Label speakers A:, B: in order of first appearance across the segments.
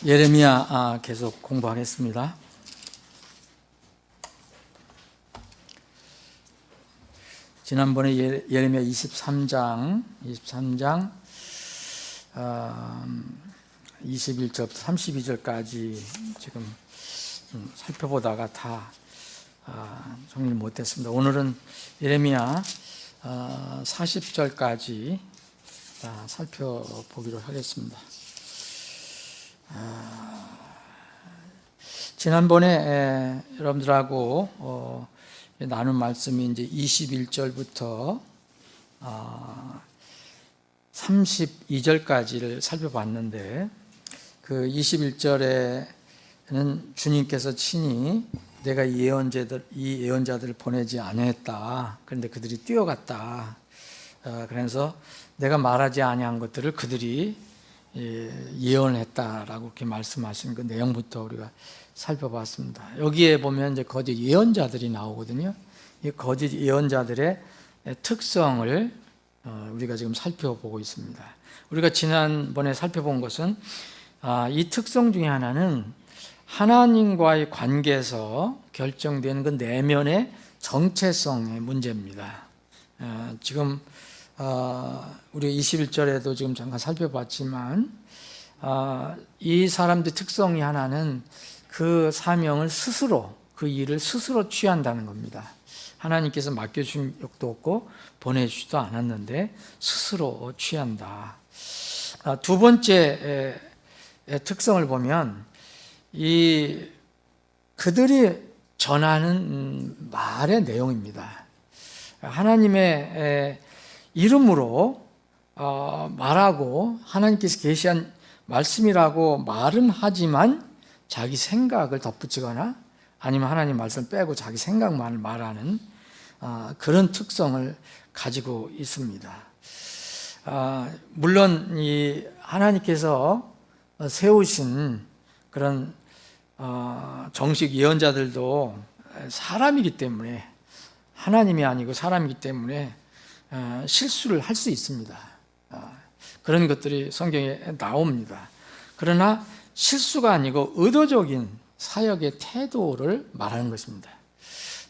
A: 예레미야 계속 공부하겠습니다. 지난번에 예레미야 23장 21절부터 32절까지 지금 살펴보다가 다 정리를 못했습니다. 오늘은 예레미야 40절까지 살펴보기로 하겠습니다. 지난번에 여러분들하고 나눈 말씀이 이제 21절부터 32절까지를 살펴봤는데, 그 21절에는 주님께서 친히 내가 이 예언자들을 보내지 아니했다. 그런데 그들이 뛰어갔다. 그래서 내가 말하지 아니한 것들을 그들이 예언했다라고 이렇게 말씀하신 그 내용부터 우리가 살펴봤습니다. 여기에 보면 이제 거짓 예언자들이 나오거든요. 이 거짓 예언자들의 특성을 우리가 지금 살펴보고 있습니다. 우리가 지난번에 살펴본 것은 이 특성 중에 하나는 하나님과의 관계에서 결정되는 그 내면의 정체성의 문제입니다. 지금 우리 21절에도 지금 잠깐 살펴봤지만 이 사람들의 특성이 하나는 그 사명을 스스로, 그 일을 스스로 취한다는 겁니다. 하나님께서 맡겨준 적도 없고 보내주지도 않았는데 스스로 취한다. 두 번째 특성을 보면 그들이 전하는 말의 내용입니다. 하나님의 이름으로 말하고 하나님께서 계시한 말씀이라고 말은 하지만 자기 생각을 덧붙이거나 아니면 하나님 말씀을 빼고 자기 생각만을 말하는 그런 특성을 가지고 있습니다. 물론 이 하나님께서 세우신 그런 정식 예언자들도 사람이기 때문에, 하나님이 아니고 사람이기 때문에 실수를 할 수 있습니다. 그런 것들이 성경에 나옵니다. 그러나 실수가 아니고 의도적인 사역의 태도를 말하는 것입니다.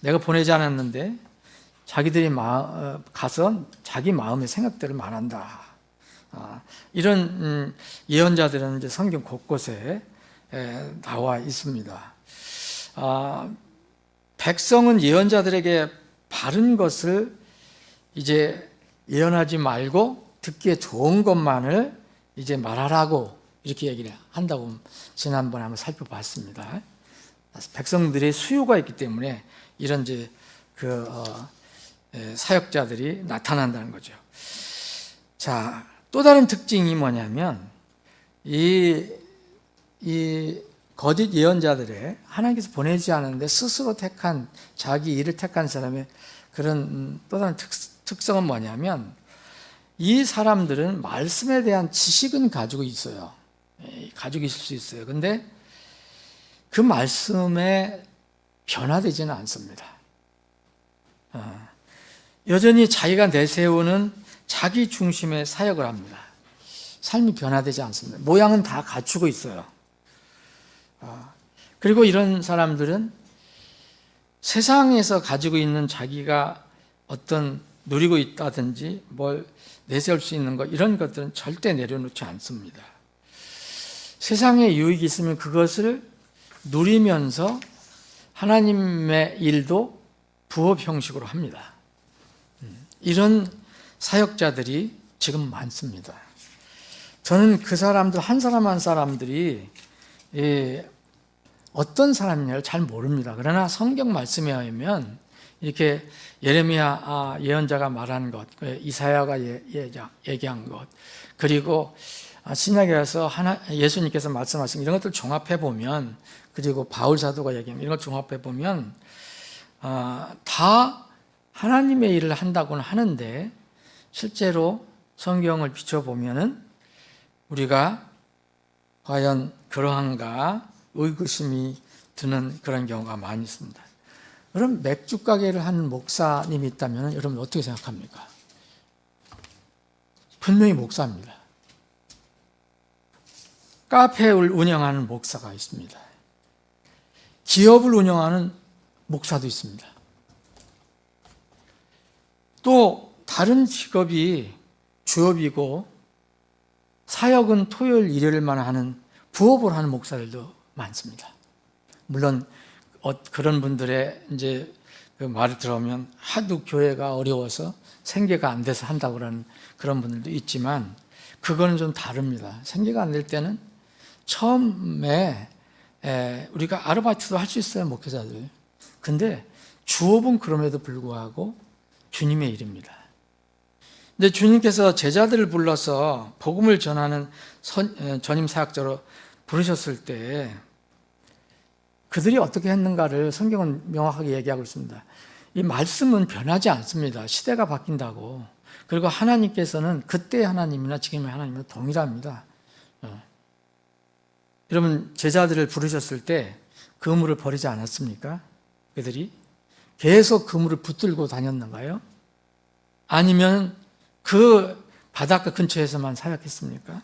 A: 내가 보내지 않았는데 자기들이 가서 자기 마음의 생각들을 말한다. 이런 예언자들은 이제 성경 곳곳에 나와 있습니다. 백성은 예언자들에게 바른 것을 이제 예언하지 말고 듣기에 좋은 것만을 이제 말하라고 이렇게 얘기를 한다고 지난번에 한번 살펴봤습니다. 백성들의 수요가 있기 때문에 이런 이제 사역자들이 나타난다는 거죠. 자, 또 다른 특징이 뭐냐면 이 거짓 예언자들의 하나님께서 보내지 않았는데 스스로 택한, 자기 일을 택한 사람의 그런 또 다른 특성은 뭐냐면, 이 사람들은 말씀에 대한 지식은 가지고 있어요. 가지고 있을 수 있어요. 근데 그 말씀에 변화되지는 않습니다. 여전히 자기가 내세우는 자기 중심의 사역을 합니다. 삶이 변화되지 않습니다. 모양은 다 갖추고 있어요. 그리고 이런 사람들은 세상에서 가지고 있는 자기가 어떤 누리고 있다든지 뭘 내세울 수 있는 것, 이런 것들은 절대 내려놓지 않습니다. 세상에 유익이 있으면 그것을 누리면서 하나님의 일도 부업 형식으로 합니다. 이런 사역자들이 지금 많습니다. 저는 그 사람들 한 사람 한 사람들이 어떤 사람이냐를 잘 모릅니다. 그러나 성경 말씀에 의하면 이렇게 예레미야 예언자가 말한 것, 이사야가 얘기한 것, 그리고 신약에 와서 예수님께서 말씀하신 이런 것들 종합해 보면, 그리고 바울 사도가 얘기한 이런 것 종합해 보면 다 하나님의 일을 한다고는 하는데, 실제로 성경을 비춰보면은 우리가 과연 그러한가 의구심이 드는 그런 경우가 많이 있습니다. 그럼 맥주 가게를 하는 목사님이 있다면 여러분 어떻게 생각합니까? 분명히 목사입니다. 카페를 운영하는 목사가 있습니다. 기업을 운영하는 목사도 있습니다. 또 다른 직업이 주업이고 사역은 토요일, 일요일만 하는 부업을 하는 목사들도 많습니다. 물론 그런 분들의 이제 그 말을 들어보면 하도 교회가 어려워서 생계가 안 돼서 한다고 그러는 그런 분들도 있지만 그거는 좀 다릅니다. 생계가 안 될 때는 처음에 우리가 아르바이트도 할 수 있어요, 목회자들. 근데 주업은 그럼에도 불구하고 주님의 일입니다. 근데 주님께서 제자들을 불러서 복음을 전하는 전임 사역자로 부르셨을 때 그들이 어떻게 했는가를 성경은 명확하게 얘기하고 있습니다. 이 말씀은 변하지 않습니다. 시대가 바뀐다고. 그리고 하나님께서는 그때의 하나님이나 지금의 하나님은 동일합니다. 여러분, 제자들을 부르셨을 때 그물을 버리지 않았습니까? 그들이 계속 그물을 붙들고 다녔는가요? 아니면 그 바닷가 근처에서만 사역했습니까?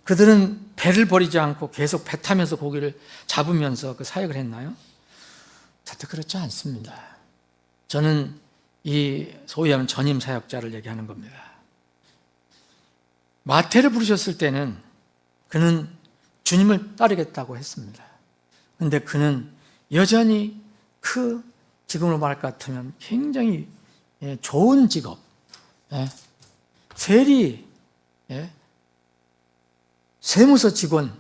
A: 그들은 배를 버리지 않고 계속 배 타면서 고기를 잡으면서 그 사역을 했나요? 절대 그렇지 않습니다. 저는 이 소위 하면 전임 사역자를 얘기하는 겁니다. 마태를 부르셨을 때는 그는 주님을 따르겠다고 했습니다. 그런데 그는 여전히 지금으로 말할 것 같으면 굉장히 좋은 직업, 세리, 세무서 직원,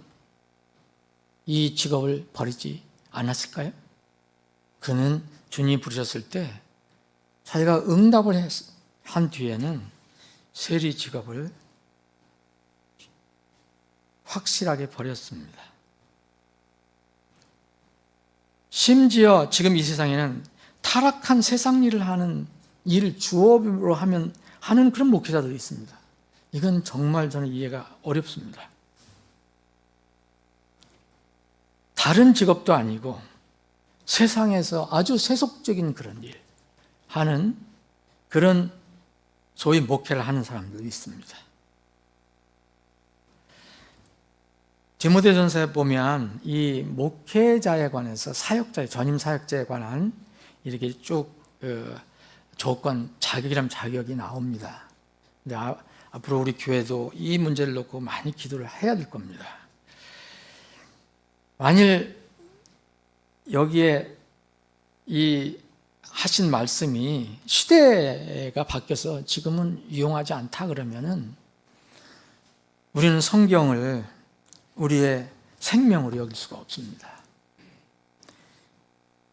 A: 이 직업을 버리지 않았을까요? 그는 주님이 부르셨을 때 자기가 응답을 한 뒤에는 세리 직업을 확실하게 버렸습니다. 심지어 지금 이 세상에는 타락한 세상 일을 하는 일을 주업으로 하는 그런 목회자들이 있습니다. 이건 정말 저는 이해가 어렵습니다. 다른 직업도 아니고 세상에서 아주 세속적인 그런 일 하는 그런 소위 목회를 하는 사람들이 있습니다. 디모데전서에 보면 이 목회자에 관해서 전임 사역자에 관한 이렇게 쭉 조건, 자격이라면 자격이 나옵니다. 근데 앞으로 우리 교회도 이 문제를 놓고 많이 기도를 해야 될 겁니다. 만일 여기에 이 하신 말씀이 시대가 바뀌어서 지금은 유용하지 않다 그러면은 우리는 성경을 우리의 생명으로 여길 수가 없습니다.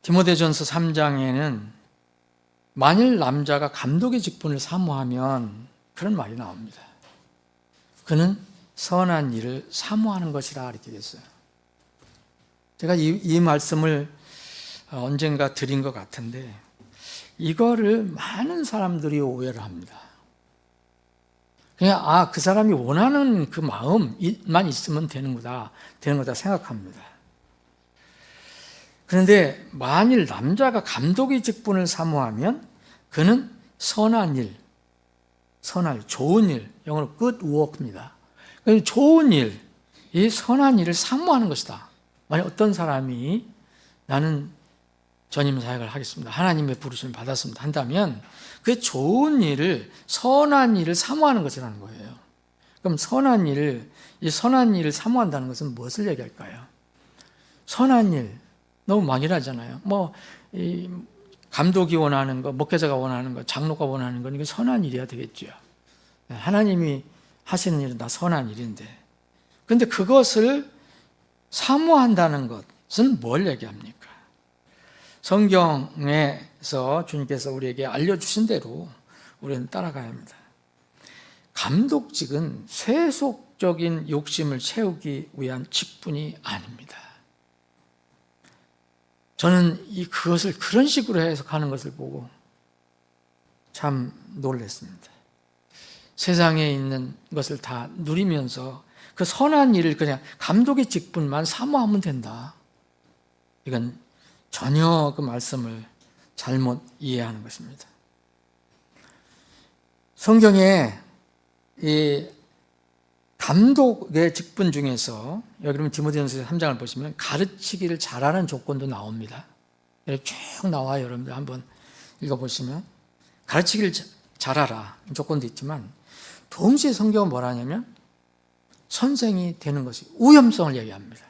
A: 디모데전서 3장에는 만일 남자가 감독의 직분을 사모하면 그런 말이 나옵니다. 그는 선한 일을 사모하는 것이라 이렇게 됐어요. 제가 이 말씀을 언젠가 드린 것 같은데 이거를 많은 사람들이 오해를 합니다. 그냥 그 사람이 원하는 그 마음만 있으면 되는 거다 생각합니다. 그런데 만일 남자가 감독의 직분을 사모하면 그는 선한 일, 좋은 일, 영어로 good work입니다. 좋은 일, 이 선한 일을 사모하는 것이다. 만약 어떤 사람이 나는 전임 사역을 하겠습니다, 하나님의 부르심을 받았습니다 한다면 그 좋은 일을, 선한 일을 사모하는 것이라는 거예요. 그럼 이 선한 일을 사모한다는 것은 무엇을 얘기할까요? 선한 일, 너무 막연하잖아요. 이 감독이 원하는 거, 목회자가 원하는 거, 장로가 원하는 건 이게 선한 일이어야 되겠죠. 하나님이 하시는 일은 다 선한 일인데. 그런데 그것을 사모한다는 것은 뭘 얘기합니까? 성경에서 주님께서 우리에게 알려주신 대로 우리는 따라가야 합니다. 감독직은 세속적인 욕심을 채우기 위한 직분이 아닙니다. 저는 그것을 그런 식으로 해석하는 것을 보고 참 놀랐습니다. 세상에 있는 것을 다 누리면서 그 선한 일을 그냥 감독의 직분만 사모하면 된다. 이건 전혀 그 말씀을 잘못 이해하는 것입니다. 성경에 이 감독의 직분 중에서 여러분 디모데전서 3장을 보시면 가르치기를 잘하는 조건도 나옵니다. 이렇게 쭉 나와요. 여러분들 한번 읽어보시면 가르치기를 잘하라 조건도 있지만 동시에 성경은 뭐라 하냐면 선생이 되는 것이 우염성을 얘기합니다.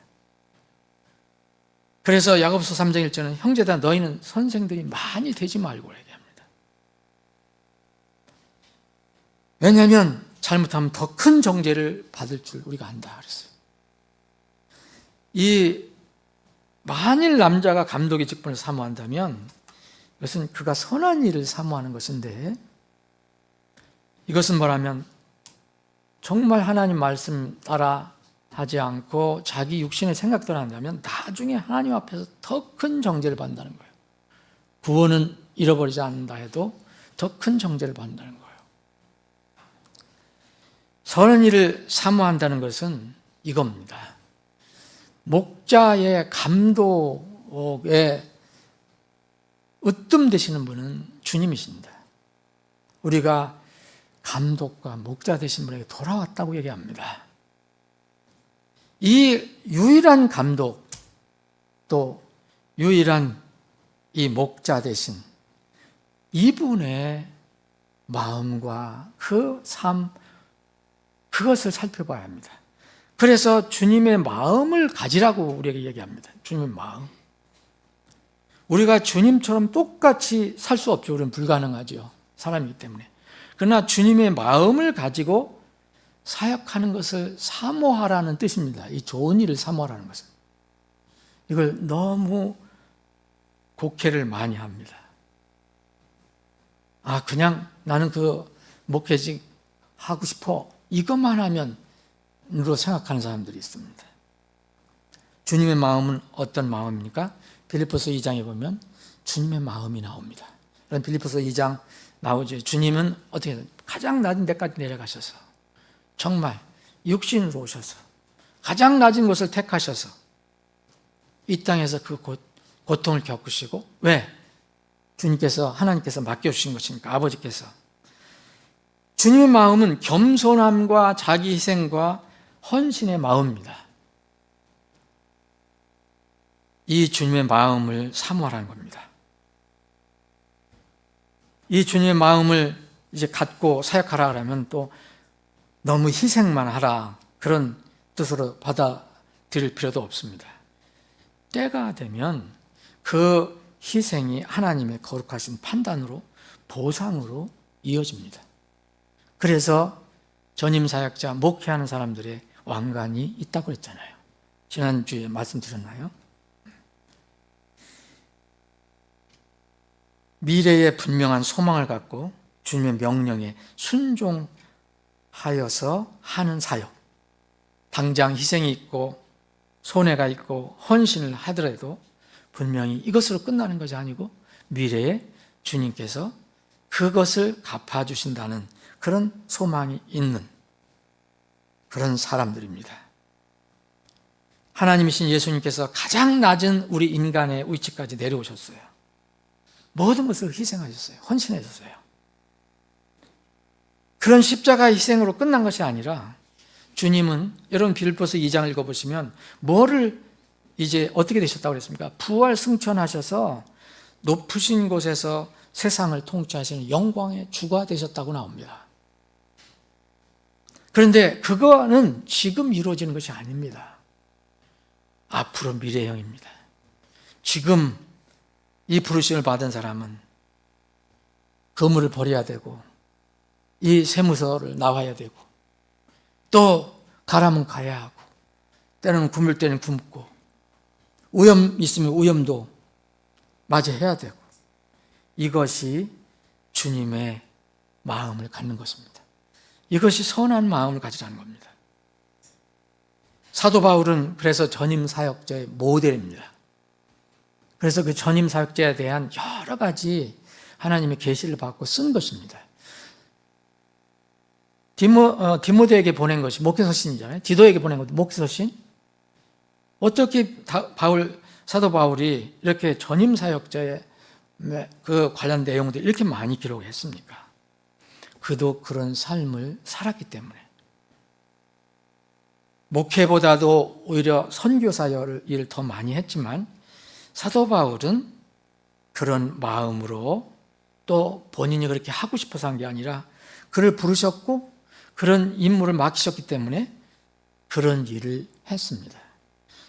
A: 그래서 야고보서 3장 1절은 형제다 너희는 선생들이 많이 되지 말고 얘기합니다. 왜냐하면 잘못하면 더 큰 정죄를 받을 줄 우리가 안다 그랬어요. 만일 남자가 감독의 직분을 사모한다면 이것은 그가 선한 일을 사모하는 것인데 이것은 뭐라면 정말 하나님 말씀 따라 하지 않고 자기 육신의 생각대로 한다면 나중에 하나님 앞에서 더 큰 정죄를 받는다는 거예요. 구원은 잃어버리지 않는다 해도 더 큰 정죄를 받는다는 거예요. 선한 일을 사모한다는 것은 이겁니다. 목자의 감독에 으뜸 되시는 분은 주님이십니다. 우리가 감독과 목자 되신 분에게 돌아왔다고 얘기합니다. 이 유일한 감독 또 유일한 이 목자 되신 이분의 마음과 그 삶 그것을 살펴봐야 합니다. 그래서 주님의 마음을 가지라고 우리에게 얘기합니다. 주님의 마음. 우리가 주님처럼 똑같이 살 수 없죠. 우리는 불가능하죠. 사람이기 때문에. 그러나 주님의 마음을 가지고 사역하는 것을 사모하라는 뜻입니다. 이 좋은 일을 사모하라는 것은. 이걸 너무 곡해를 많이 합니다. 그냥 나는 그 목회직 하고 싶어. 이것만 하면으로 생각하는 사람들이 있습니다. 주님의 마음은 어떤 마음입니까? 빌립보서 2장에 보면 주님의 마음이 나옵니다. 그럼 빌립보서 2장 나오죠. 주님은 어떻게 가장 낮은 데까지 내려가셔서 정말 육신으로 오셔서 가장 낮은 곳을 택하셔서 이 땅에서 그 고통을 겪으시고 왜? 하나님께서 맡겨주신 것이니까 아버지께서. 주님의 마음은 겸손함과 자기 희생과 헌신의 마음입니다. 이 주님의 마음을 사모하라는 겁니다. 이 주님의 마음을 이제 갖고 사역하라 그러면 또 너무 희생만 하라 그런 뜻으로 받아들일 필요도 없습니다. 때가 되면 그 희생이 하나님의 거룩하신 판단으로 보상으로 이어집니다. 그래서 전임 사역자, 목회하는 사람들의 왕관이 있다고 했잖아요. 지난주에 말씀드렸나요? 미래에 분명한 소망을 갖고 주님의 명령에 순종하여서 하는 사역. 당장 희생이 있고 손해가 있고 헌신을 하더라도 분명히 이것으로 끝나는 것이 아니고 미래에 주님께서 그것을 갚아주신다는 그런 소망이 있는 그런 사람들입니다. 하나님이신 예수님께서 가장 낮은 우리 인간의 위치까지 내려오셨어요. 모든 것을 희생하셨어요. 헌신하셨어요. 그런 십자가 희생으로 끝난 것이 아니라 주님은 여러분 빌립보서 2장을 읽어보시면 뭐를 이제 어떻게 되셨다고 그랬습니까? 부활 승천하셔서 높으신 곳에서 세상을 통치하시는 영광의 주가 되셨다고 나옵니다. 그런데 그거는 지금 이루어지는 것이 아닙니다. 앞으로 미래형입니다. 지금 이 부르심을 받은 사람은 거물을 버려야 되고 이 세무서를 나와야 되고 또 가라면 가야 하고 때로는 굶을 때는 굶고 오염 있으면 오염도 맞이해야 되고 이것이 주님의 마음을 갖는 것입니다. 이것이 선한 마음을 가지라는 겁니다. 사도 바울은 그래서 전임 사역자의 모델입니다. 그래서 그 전임 사역자에 대한 여러 가지 하나님의 계시를 받고 쓴 것입니다. 디모데에게 보낸 것이 목회서신이잖아요. 디도에게 보낸 것도 목회서신. 어떻게 사도 바울이 이렇게 전임 사역자의 그 관련 내용들 이렇게 많이 기록했습니까? 그도 그런 삶을 살았기 때문에. 목회보다도 오히려 선교사 일을 더 많이 했지만 사도 바울은 그런 마음으로 또 본인이 그렇게 하고 싶어서 한 게 아니라 그를 부르셨고 그런 임무를 맡기셨기 때문에 그런 일을 했습니다.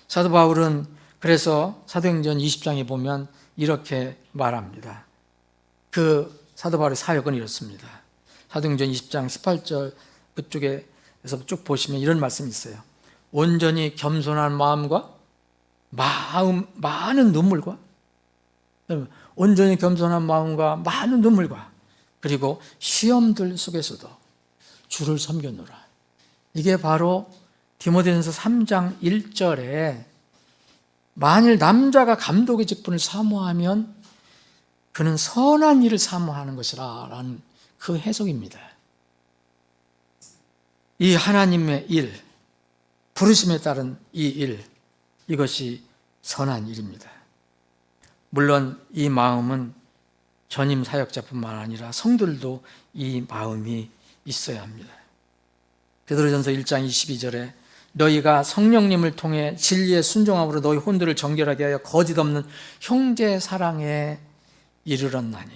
A: 사도 바울은 그래서 사도행전 20장에 보면 이렇게 말합니다. 그 사도 바울의 사역은 이렇습니다. 사도행전 20장 18절 그쪽에서 쭉 보시면 이런 말씀이 있어요. 온전히 겸손한 마음과 많은 눈물과 온전히 겸손한 마음과 많은 눈물과 그리고 시험들 속에서도 주를 섬겨노라. 이게 바로 디모데전서 3장 1절에 만일 남자가 감독의 직분을 사모하면 그는 선한 일을 사모하는 것이라 라는 그 해석입니다. 이 하나님의 일, 부르심에 따른 이 일, 이것이 선한 일입니다. 물론 이 마음은 전임 사역자뿐만 아니라 성도들도 이 마음이 있어야 합니다. 베드로전서 1장 22절에 너희가 성령님을 통해 진리의 순종함으로 너희 혼들을 정결하게 하여 거짓 없는 형제 사랑에 이르렀나니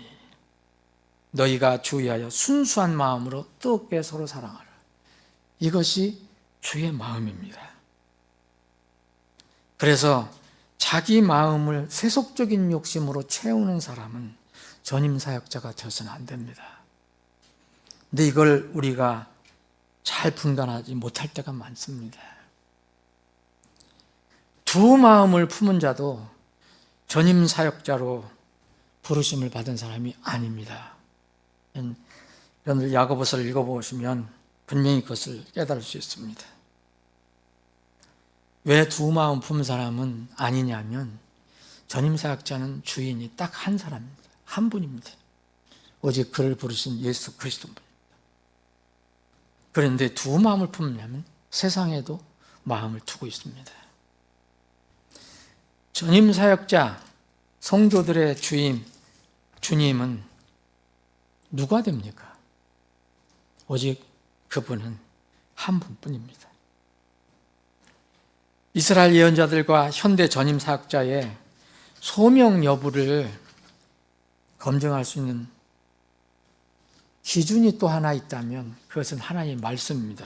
A: 너희가 주의하여 순수한 마음으로 뜨겁게 서로 사랑하라. 이것이 주의 마음입니다. 그래서 자기 마음을 세속적인 욕심으로 채우는 사람은 전임 사역자가 되어서는 안 됩니다. 근데 이걸 우리가 잘 분간하지 못할 때가 많습니다. 두 마음을 품은 자도 전임 사역자로 부르심을 받은 사람이 아닙니다. 여러분들 야고보서를 읽어보시면 분명히 그것을 깨달을 수 있습니다. 왜 두 마음 품은 사람은 아니냐면 전임 사역자는 주인이 딱 한 사람입니다. 한 분입니다. 오직 그를 부르신 예수 그리스도입니다. 그런데 두 마음을 품냐면 세상에도 마음을 두고 있습니다. 전임 사역자, 성도들의 주님은 누가 됩니까? 오직 그분은 한 분뿐입니다. 이스라엘 예언자들과 현대 전임 사역자의 소명 여부를 검증할 수 있는 기준이 또 하나 있다면 그것은 하나님의 말씀입니다.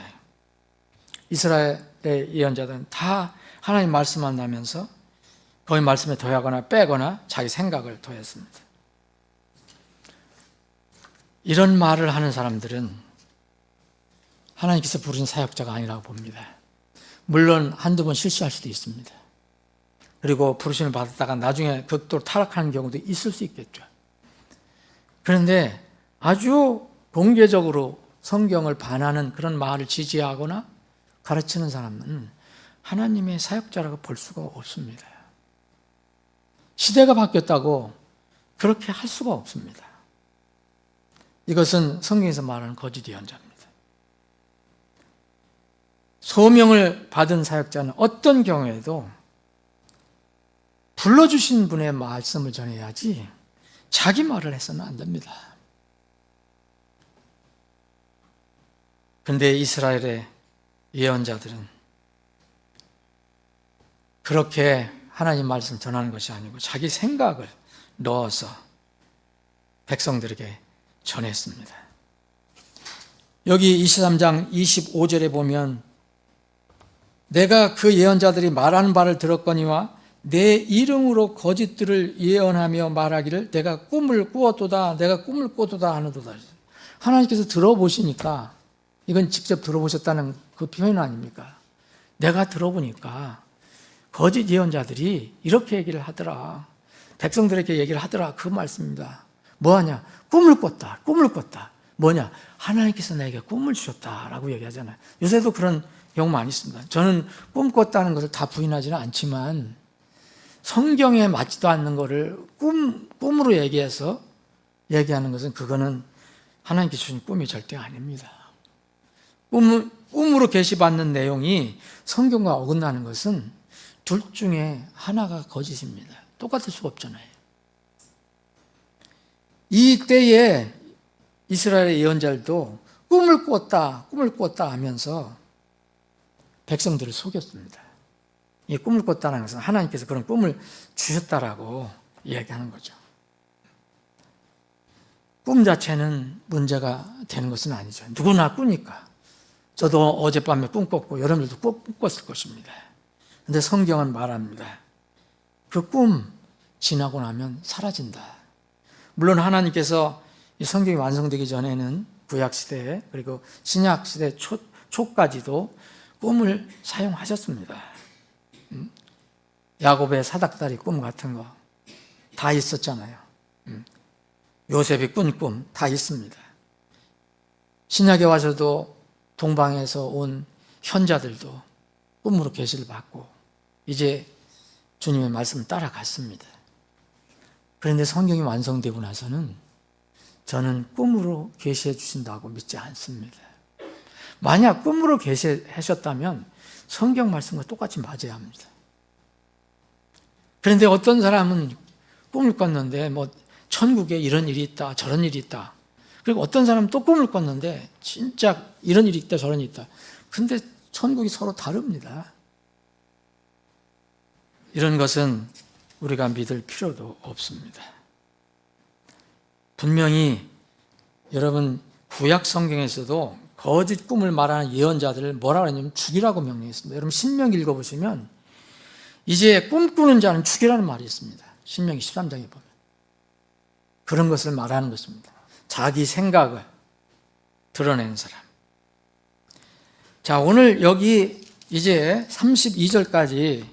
A: 이스라엘의 예언자들은 다 하나님 말씀 만나면서 거기 말씀에 더하거나 빼거나 자기 생각을 더했습니다. 이런 말을 하는 사람들은 하나님께서 부르신 사역자가 아니라고 봅니다. 물론 한두 번 실수할 수도 있습니다. 그리고 부르심을 받았다가 나중에 극도로 타락하는 경우도 있을 수 있겠죠. 그런데 아주 공개적으로 성경을 반하는 그런 말을 지지하거나 가르치는 사람은 하나님의 사역자라고 볼 수가 없습니다. 시대가 바뀌었다고 그렇게 할 수가 없습니다. 이것은 성경에서 말하는 거짓 예언자입니다. 소명을 받은 사역자는 어떤 경우에도 불러주신 분의 말씀을 전해야지 자기 말을 해서는 안 됩니다. 그런데 이스라엘의 예언자들은 그렇게 하나님 말씀을 전하는 것이 아니고 자기 생각을 넣어서 백성들에게 전했습니다. 여기 23장 25절에 보면 내가 그 예언자들이 말하는 바를 들었거니와 내 이름으로 거짓들을 예언하며 말하기를 내가 꿈을 꾸었도다 내가 꿈을 꾸었도다 하는도다. 하나님께서 들어보시니까 이건 직접 들어보셨다는 그 표현 아닙니까? 내가 들어보니까 거짓 예언자들이 이렇게 얘기를 하더라. 백성들에게 얘기를 하더라. 그 말씀입니다. 뭐하냐? 꿈을 꿨다. 꿈을 꿨다. 뭐냐? 하나님께서 나에게 꿈을 주셨다라고 얘기하잖아요. 요새도 그런 경우 많이 있습니다. 저는 꿈 꿨다는 것을 다 부인하지는 않지만 성경에 맞지도 않는 것을 꿈으로 얘기해서 얘기하는 것은 그거는 하나님께서 주신 꿈이 절대 아닙니다. 꿈으로 계시받는 내용이 성경과 어긋나는 것은 둘 중에 하나가 거짓입니다. 똑같을 수가 없잖아요. 이 때에 이스라엘의 예언자들도 꿈을 꾸었다 하면서 백성들을 속였습니다. 이 꿈을 꿨다는 것은 하나님께서 그런 꿈을 주셨다라고 이야기하는 거죠. 꿈 자체는 문제가 되는 것은 아니죠. 누구나 꾸니까. 저도 어젯밤에 꿈 꿨고 여러분들도 꼭 꿨을 것입니다. 그런데 성경은 말합니다. 그 꿈 지나고 나면 사라진다. 물론 하나님께서 이 성경이 완성되기 전에는 구약시대 그리고 신약시대 초까지도 꿈을 사용하셨습니다. 야곱의 사닥다리 꿈 같은 거 다 있었잖아요. 요셉이 꾼 꿈 다 있습니다. 신약에 와서도 동방에서 온 현자들도 꿈으로 계시를 받고 이제 주님의 말씀을 따라갔습니다. 그런데 성경이 완성되고 나서는 저는 꿈으로 계시해 주신다고 믿지 않습니다. 만약 꿈으로 계시하셨다면 성경 말씀과 똑같이 맞아야 합니다. 그런데 어떤 사람은 꿈을 꿨는데 천국에 이런 일이 있다 저런 일이 있다. 그리고 어떤 사람은 또 꿈을 꿨는데 진짜 이런 일이 있다 저런 일이 있다. 근데 천국이 서로 다릅니다. 이런 것은 우리가 믿을 필요도 없습니다. 분명히 여러분 구약 성경에서도 거짓 꿈을 말하는 예언자들을 뭐라고 하냐면 죽이라고 명령했습니다. 여러분 신명기 읽어보시면 이제 꿈꾸는 자는 죽이라는 말이 있습니다. 신명기 13장에 보면 그런 것을 말하는 것입니다. 자기 생각을 드러내는 사람. 자, 오늘 여기 이제 32절까지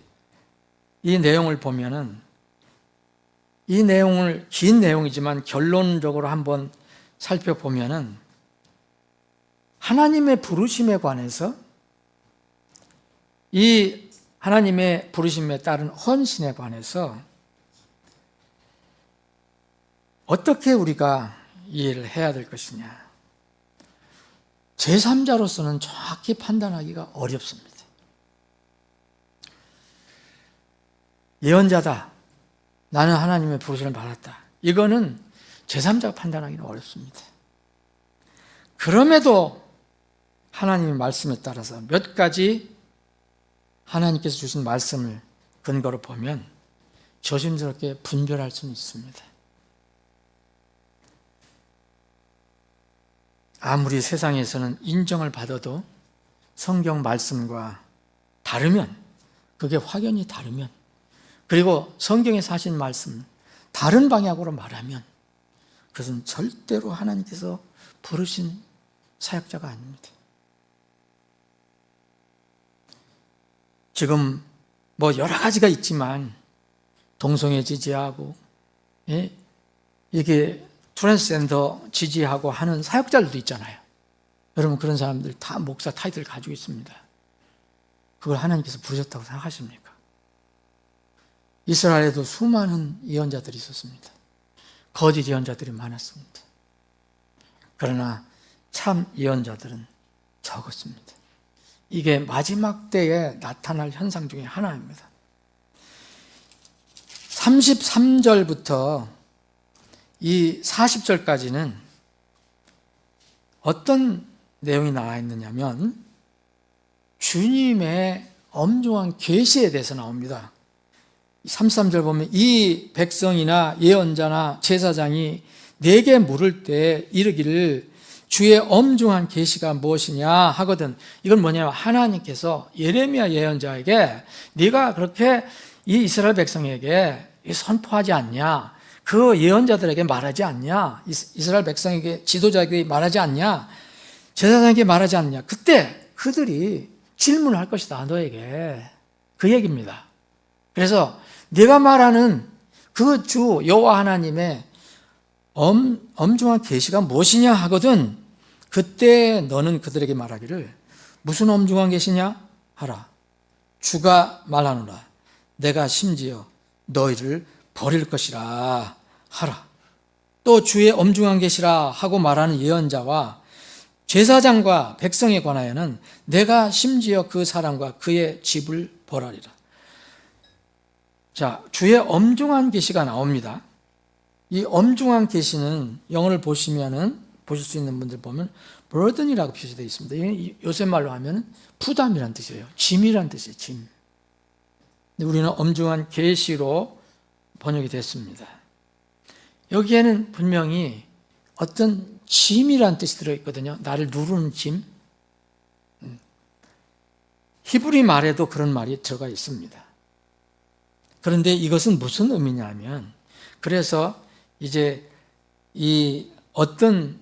A: 이 내용을 보면은 이 내용을 긴 내용이지만 결론적으로 한번 살펴보면은 하나님의 부르심에 관해서 이 하나님의 부르심에 따른 헌신에 관해서 어떻게 우리가 이해를 해야 될 것이냐. 제3자로서는 정확히 판단하기가 어렵습니다. 예언자다. 나는 하나님의 부르심을 받았다. 이거는 제3자가 판단하기는 어렵습니다. 그럼에도 하나님의 말씀에 따라서 몇 가지 하나님께서 주신 말씀을 근거로 보면 조심스럽게 분별할 수는 있습니다. 아무리 세상에서는 인정을 받아도 성경 말씀과 다르면, 그게 확연히 다르면, 그리고 성경에서 하신 말씀 다른 방향으로 말하면 그것은 절대로 하나님께서 부르신 사역자가 아닙니다. 지금 여러 가지가 있지만 동성애 지지하고 이게 트랜스젠더 지지하고 하는 사역자들도 있잖아요. 여러분 그런 사람들 다 목사 타이틀 가지고 있습니다. 그걸 하나님께서 부르셨다고 생각하십니까? 이스라엘에도 수많은 예언자들이 있었습니다. 거짓 예언자들이 많았습니다. 그러나 참 예언자들은 적었습니다. 이게 마지막 때에 나타날 현상 중에 하나입니다. 33절부터 이 40절까지는 어떤 내용이 나와 있느냐면 주님의 엄중한 계시에 대해서 나옵니다. 33절 보면 이 백성이나 예언자나 제사장이 내게 물을 때 이르기를 주의 엄중한 계시가 무엇이냐 하거든. 이건 뭐냐면 하나님께서 예레미야 예언자에게 네가 그렇게 이 이스라엘 백성에게 선포하지 않냐, 그 예언자들에게 말하지 않냐, 이스라엘 백성에게 지도자에게 말하지 않냐, 제사장에게 말하지 않냐. 그때 그들이 질문을 할 것이다 너에게. 그 얘기입니다. 그래서 네가 말하는 그 주 여호와 하나님의 엄중한 계시가 무엇이냐 하거든. 그때 너는 그들에게 말하기를 무슨 엄중한 계시냐 하라. 주가 말하노라. 내가 심지어 너희를 버릴 것이라 하라. 또 주의 엄중한 계시라 하고 말하는 예언자와 제사장과 백성에 관하여는 내가 심지어 그 사람과 그의 집을 벌하리라. 자, 주의 엄중한 계시가 나옵니다. 이 엄중한 계시는 영어를 보시면은 보실 수 있는 분들 보면 burden이라고 표시되어 있습니다. 이게 요새 말로 하면 부담이란 뜻이에요. 짐이란 뜻이에요. 짐. 근데 우리는 엄중한 계시로 번역이 됐습니다. 여기에는 분명히 어떤 짐이란 뜻이 들어있거든요. 나를 누르는 짐. 히브리 말에도 그런 말이 들어가 있습니다. 그런데 이것은 무슨 의미냐면, 그래서 이제 이 어떤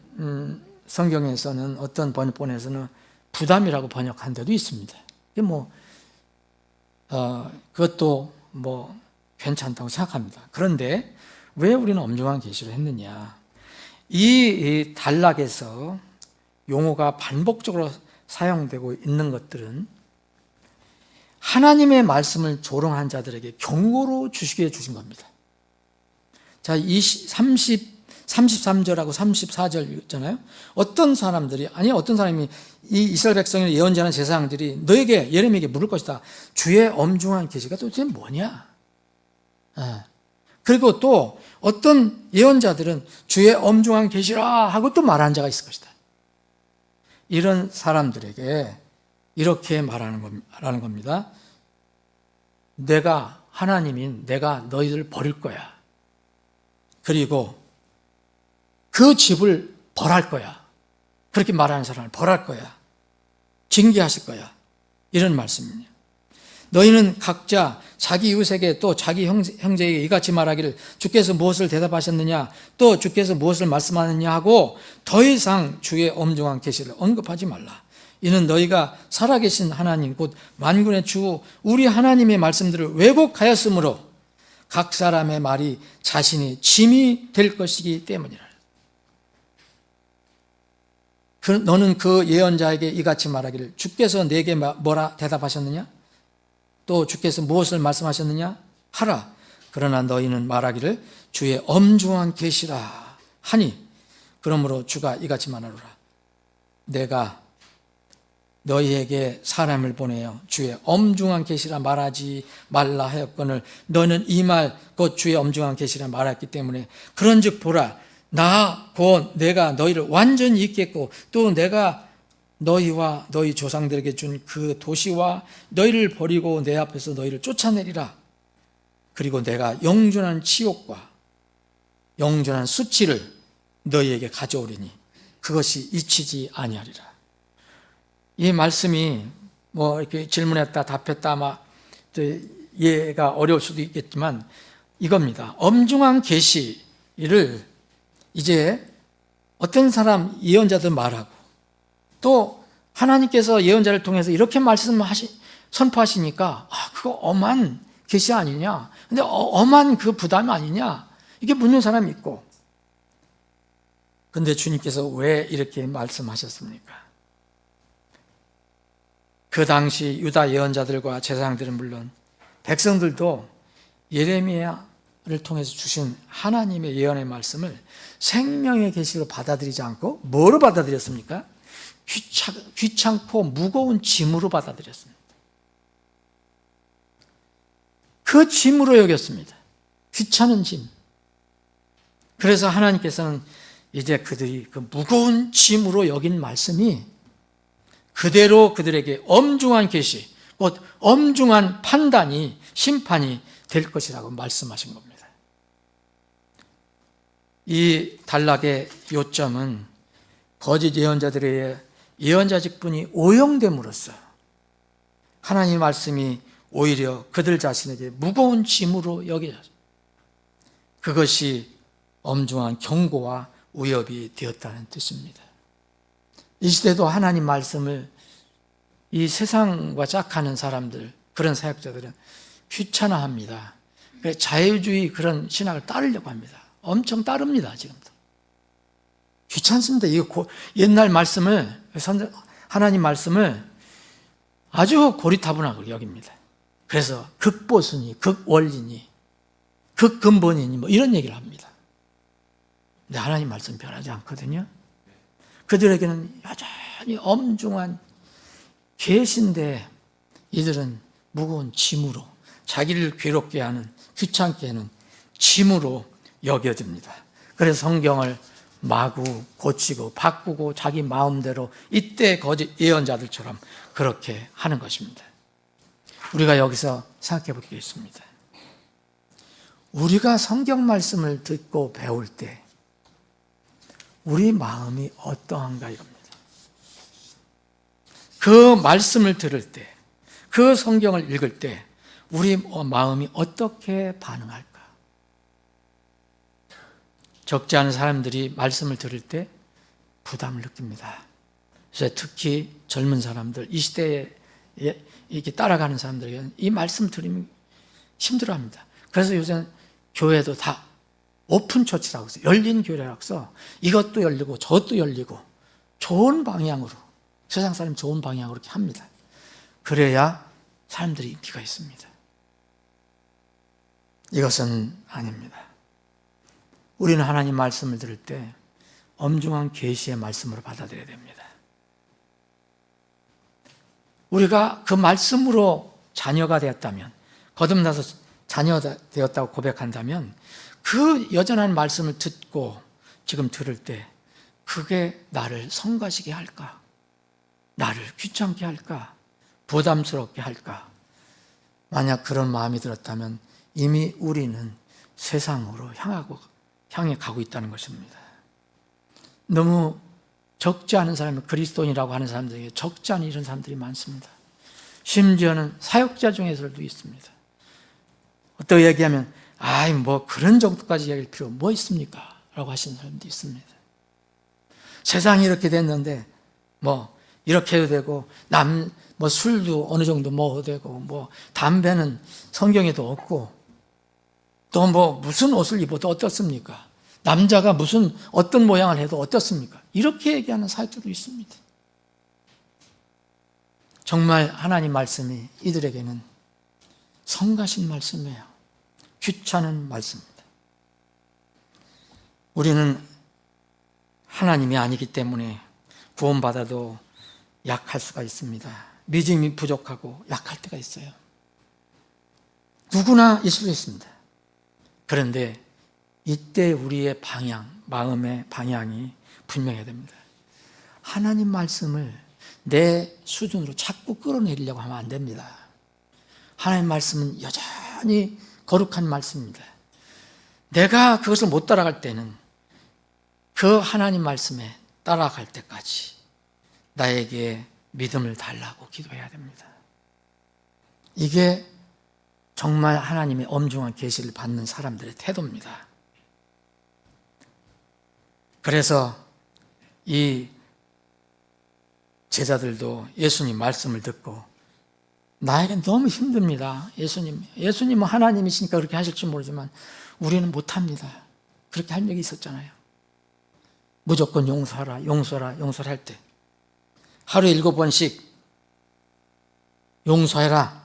A: 성경에서는, 어떤 번역본에서는 부담이라고 번역한 데도 있습니다. 이게 그것도 괜찮다고 생각합니다. 그런데 왜 우리는 엄중한 계시를 했느냐? 이 단락에서 용어가 반복적으로 사용되고 있는 것들은 하나님의 말씀을 조롱한 자들에게 경고로 주시게 주신 겁니다. 자, 33절하고 34절 있잖아요. 어떤 사람이 이 이스라엘 백성의 예언자나 제사장들이 너에게, 예레미야에게 물을 것이다. 주의 엄중한 계시가 도대체 뭐냐? 그리고 또 어떤 예언자들은 주의 엄중한 계시라 하고 또 말하는 자가 있을 것이다. 이런 사람들에게 이렇게 말하는 겁니다. 내가 하나님인 내가 너희를 버릴 거야. 그리고 그 집을 벌할 거야. 그렇게 말하는 사람을 벌할 거야. 징계하실 거야. 이런 말씀입니다. 너희는 각자 자기 이웃에게 또 자기 형제에게 이같이 말하기를 주께서 무엇을 대답하셨느냐, 또 주께서 무엇을 말씀하느냐 하고 더 이상 주의 엄중한 계시를 언급하지 말라. 이는 너희가 살아계신 하나님 곧 만군의 주 우리 하나님의 말씀들을 왜곡하였으므로 각 사람의 말이 자신이 짐이 될 것이기 때문이라. 너는 그 예언자에게 이같이 말하기를 주께서 내게 뭐라 대답하셨느냐, 또 주께서 무엇을 말씀하셨느냐 하라. 그러나 너희는 말하기를 주의 엄중한 계시라 하니, 그러므로 주가 이같이 말하노라. 내가 너희에게 사람을 보내어 주의 엄중한 계시라 말하지 말라 하였거늘 너는 이 말 곧 주의 엄중한 계시라 말했기 때문에 그런즉 보라, 나 곧 내가 너희를 완전히 잊겠고 또 내가 너희와 너희 조상들에게 준 그 도시와 너희를 버리고 내 앞에서 너희를 쫓아내리라. 그리고 내가 영존한 치욕과 영존한 수치를 너희에게 가져오리니 그것이 잊히지 아니하리라. 이 말씀이 이렇게 질문했다 답했다 아마 이해가 어려울 수도 있겠지만 이겁니다. 엄중한 계시를 이제 어떤 사람 예언자들 말하고 또 하나님께서 예언자를 통해서 이렇게 선포하시니까 그거 엄한 계시 아니냐, 근데 엄한 그 부담 아니냐, 이게 묻는 사람이 있고, 근데 주님께서 왜 이렇게 말씀하셨습니까? 그 당시 유다 예언자들과 제사장들은 물론 백성들도 예레미야를 통해서 주신 하나님의 예언의 말씀을 생명의 계시로 받아들이지 않고 뭐로 받아들였습니까? 귀찮고 무거운 짐으로 받아들였습니다. 그 짐으로 여겼습니다. 귀찮은 짐. 그래서 하나님께서는 이제 그들이 그 무거운 짐으로 여긴 말씀이 그대로 그들에게 엄중한 계시, 곧 엄중한 판단이, 심판이 될 것이라고 말씀하신 겁니다. 이 단락의 요점은 거짓 예언자들의 예언자 직분이 오용됨으로써 하나님의 말씀이 오히려 그들 자신에게 무거운 짐으로 여겨졌습니다. 그것이 엄중한 경고와 위협이 되었다는 뜻입니다. 이 시대도 하나님 말씀을 이 세상과 짝하는 사람들, 그런 사역자들은 귀찮아합니다. 자유주의 그런 신학을 따르려고 합니다. 엄청 따릅니다. 지금도 귀찮습니다. 이거 옛날 말씀을, 하나님 말씀을 아주 고리타분하게 여깁니다. 그래서 극보수니 극원리니 극근본이니 이런 얘기를 합니다. 근데 하나님 말씀 변하지 않거든요. 그들에게는 여전히 엄중한 계시인데 이들은 무거운 짐으로, 자기를 괴롭게 하는, 귀찮게 하는 짐으로 여겨집니다. 그래서 성경을 마구 고치고 바꾸고 자기 마음대로 이때 거짓 예언자들처럼 그렇게 하는 것입니다. 우리가 여기서 생각해 볼 게 있습니다. 우리가 성경 말씀을 듣고 배울 때 우리 마음이 어떠한가 이겁니다. 그 말씀을 들을 때, 그 성경을 읽을 때 우리 마음이 어떻게 반응할까? 적지 않은 사람들이 말씀을 들을 때 부담을 느낍니다. 그래서 특히 젊은 사람들, 이 시대에 이렇게 따라가는 사람들에게는 이 말씀 들으면 힘들어합니다. 그래서 요새 교회도 다 오픈 처치라고 해서 열린 교회라고 해서 이것도 열리고 저것도 열리고 좋은 방향으로, 세상 사람이 좋은 방향으로 이렇게 합니다. 그래야 사람들이 인기가 있습니다. 이것은 아닙니다. 우리는 하나님 말씀을 들을 때 엄중한 계시의 말씀으로 받아들여야 됩니다. 우리가 그 말씀으로 자녀가 되었다면, 거듭나서 자녀가 되었다고 고백한다면 그 여전한 말씀을 듣고 지금 들을 때 그게 나를 성가시게 할까? 나를 귀찮게 할까? 부담스럽게 할까? 만약 그런 마음이 들었다면 이미 우리는 세상으로 향해 가고 있다는 것입니다. 너무 적지 않은 사람이 그리스도인이라고 하는 사람들에게 적지 않은 이런 사람들이 많습니다. 심지어는 사역자 중에서도 있습니다. 어떻게 얘기하면 뭐 그런 정도까지 얘기할 필요 뭐 있습니까? 라고 하시는 사람도 있습니다. 세상이 이렇게 됐는데 이렇게 해도 되고 술도 어느 정도 먹어도 되고 담배는 성경에도 없고 또 무슨 옷을 입어도 어떻습니까? 남자가 어떤 모양을 해도 어떻습니까? 이렇게 얘기하는 사역자도 있습니다. 정말 하나님 말씀이 이들에게는 성가신 말씀이에요. 귀찮은 말씀입니다. 우리는 하나님이 아니기 때문에 구원받아도 약할 수가 있습니다. 믿음이 부족하고 약할 때가 있어요. 누구나 있을 수 있습니다. 그런데 이때 우리의 마음의 방향이 분명해야 됩니다. 하나님 말씀을 내 수준으로 자꾸 끌어내리려고 하면 안 됩니다. 하나님 말씀은 여전히 거룩한 말씀입니다. 내가 그것을 못 따라갈 때는 그 하나님 말씀에 따라갈 때까지 나에게 믿음을 달라고 기도해야 됩니다. 이게 정말 하나님의 엄중한 계시를 받는 사람들의 태도입니다. 그래서 이 제자들도 예수님 말씀을 듣고 나에겐 너무 힘듭니다. 예수님은 하나님이시니까 그렇게 하실지 모르지만 우리는 못합니다. 그렇게 할 적이 있었잖아요. 무조건 용서하라 할 때 하루에 7번씩 용서해라.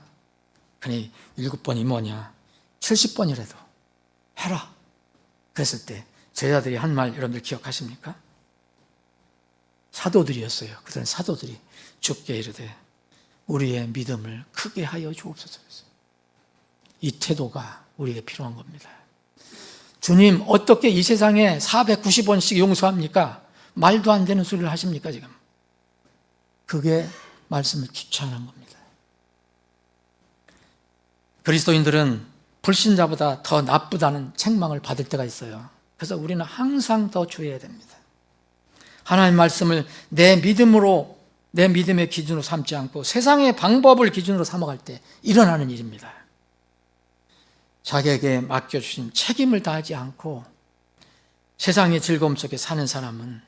A: 그니 7번이 뭐냐? 70번이라도 해라. 그랬을 때 제자들이 한 말 여러분들 기억하십니까? 사도들이었어요. 그들은 사도들이 주께 이르되 우리의 믿음을 크게 하여 주옵소서. 이 태도가 우리에게 필요한 겁니다. 주님, 어떻게 이 세상에 490원씩 용서합니까? 말도 안 되는 소리를 하십니까, 지금? 그게 말씀을 귀찮은 겁니다. 그리스도인들은 불신자보다 더 나쁘다는 책망을 받을 때가 있어요. 그래서 우리는 항상 더 주의해야 됩니다. 하나님 말씀을 내 믿음의 기준으로 삼지 않고 세상의 방법을 기준으로 삼아갈 때 일어나는 일입니다. 자기에게 맡겨주신 책임을 다하지 않고 세상의 즐거움 속에 사는 사람은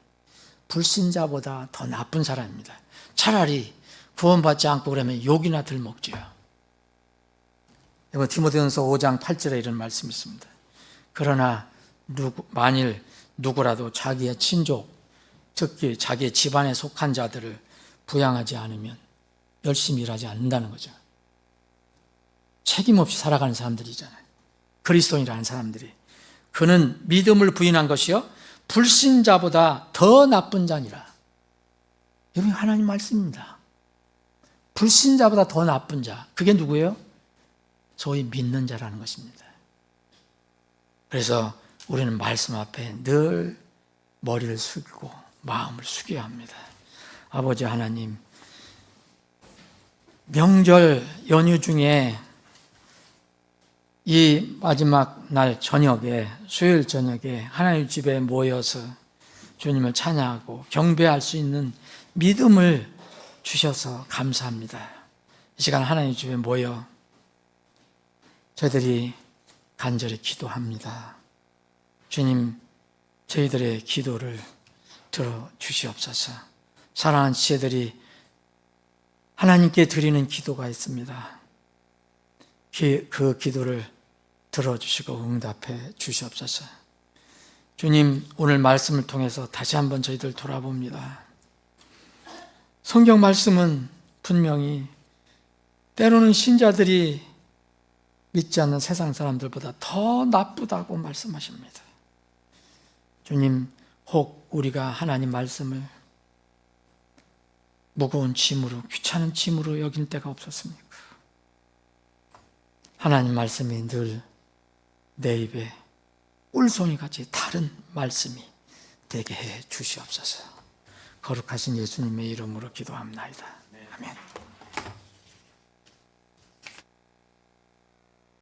A: 불신자보다 더 나쁜 사람입니다. 차라리 구원받지 않고 그러면 욕이나 들 먹지요. 이번 디모데전서 5장 8절에 이런 말씀이 있습니다. 그러나 만일 누구라도 자기의 친족, 특히 자기의 집안에 속한 자들을 부양하지 않으면 열심히 일하지 않는다는 거죠. 책임 없이 살아가는 사람들이잖아요. 그리스도인이라는 사람들이. 그는 믿음을 부인한 것이요 불신자보다 더 나쁜 자니라. 여기 하나님 말씀입니다. 불신자보다 더 나쁜 자. 그게 누구예요? 소위 믿는 자라는 것입니다. 그래서 우리는 말씀 앞에 늘 머리를 숙이고 마음을 숙여야 합니다. 아버지 하나님, 명절 연휴 중에 이 마지막 날 저녁에, 수요일 저녁에 하나님 집에 모여서 주님을 찬양하고 경배할 수 있는 믿음을 주셔서 감사합니다. 이 시간 하나님 집에 모여 저희들이 간절히 기도합니다. 주님, 저희들의 기도를 들어주시옵소서. 사랑하는 지체들이 하나님께 드리는 기도가 있습니다. 그 기도를 들어주시고 응답해 주시옵소서. 주님, 오늘 말씀을 통해서 다시 한번 저희들 돌아봅니다. 성경 말씀은 분명히 때로는 신자들이 믿지 않는 세상 사람들보다 더 나쁘다고 말씀하십니다. 주님, 혹 우리가 하나님 말씀을 무거운 짐으로, 귀찮은 짐으로 여긴 때가 없었습니까? 하나님 말씀이 늘 내 입에 꿀송이같이 다른 말씀이 되게 해 주시옵소서. 거룩하신 예수님의 이름으로 기도합나이다. 아멘.